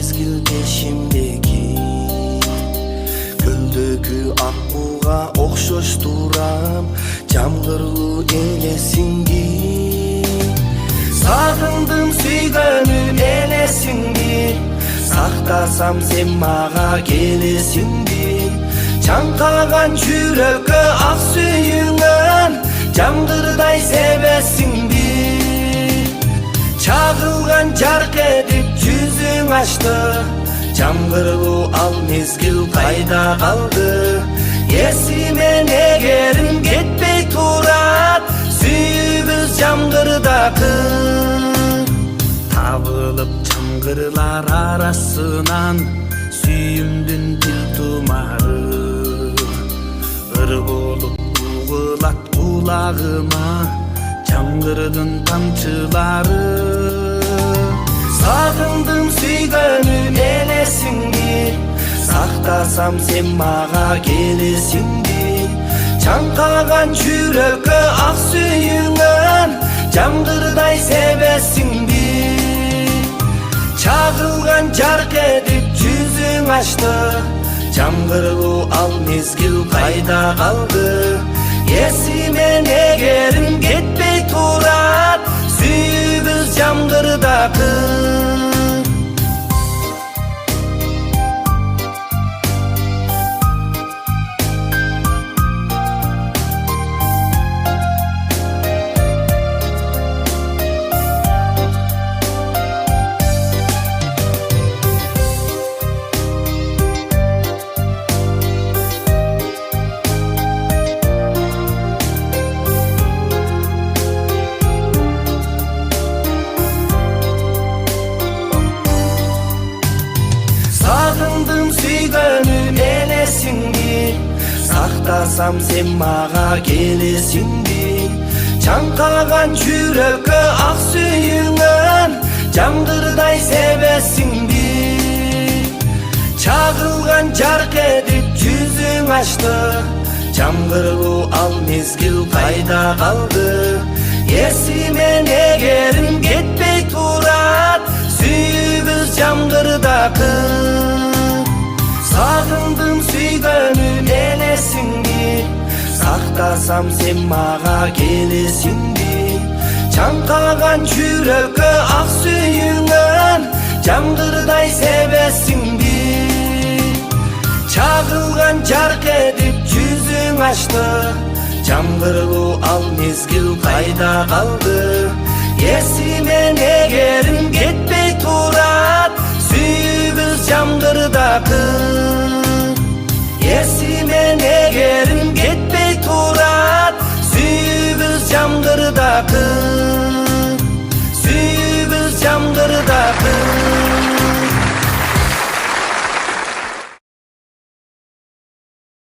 mezgil peşimdeki Göldökü akkuğa okşoş duram Jamgırlуу elesingdi Sagındım süygönüm elesingdi Saktasam sen maga gelesingdi Çankağan жүрөккө ак сүйүңөн Жамгырдай себесиңди Чагылган жарк этип жүзүң ачты Жамгырлуу ал мезгил кайда калды Эсиме негерим кетпей турат Сүйүүбүз жамгырдакы Табылып жамгырлар арасынан Сүйүмдүн тил тумары Ыр болуп угулат кулагыма Жамгырдын тамчылары Сагындым сүйгөнүм элесиңди Сактасам сен мага келесиңди Чаңкаган жүрөккө ак сүйүңөн Жамгырдай себесиңди Чагылган жарк этип жүзүң ачты Жамгырлуу ал мезгил кайда калды Эсиме негерим кетпей турат Сүйүүбүз жамгырдакы Сагындым сүйгөнүм элесиңди Сактасам сен мага келесиңди Чаңкаган жүрөккө ак сүйүңөн Жамгырдай себесиңди Чагылган жарк этип жүзүң ачты Жамгырлуу ал мезгил кайда калды Эсиме негерим кетпей турат Сүйүүбүз жамгырдакы Сагындым сүйгөнүм элесиңди Сактасам сен мага келесиңди Чаңкаган жүрөккө ак сүйүңөн Жамгырдай себесиңди Чагылган жарк этип жүзүң ачты Жамгырлуу ал мезгил кайда калды Эсиме негерим кетпей турат Сүйүүбүз жамгырдакы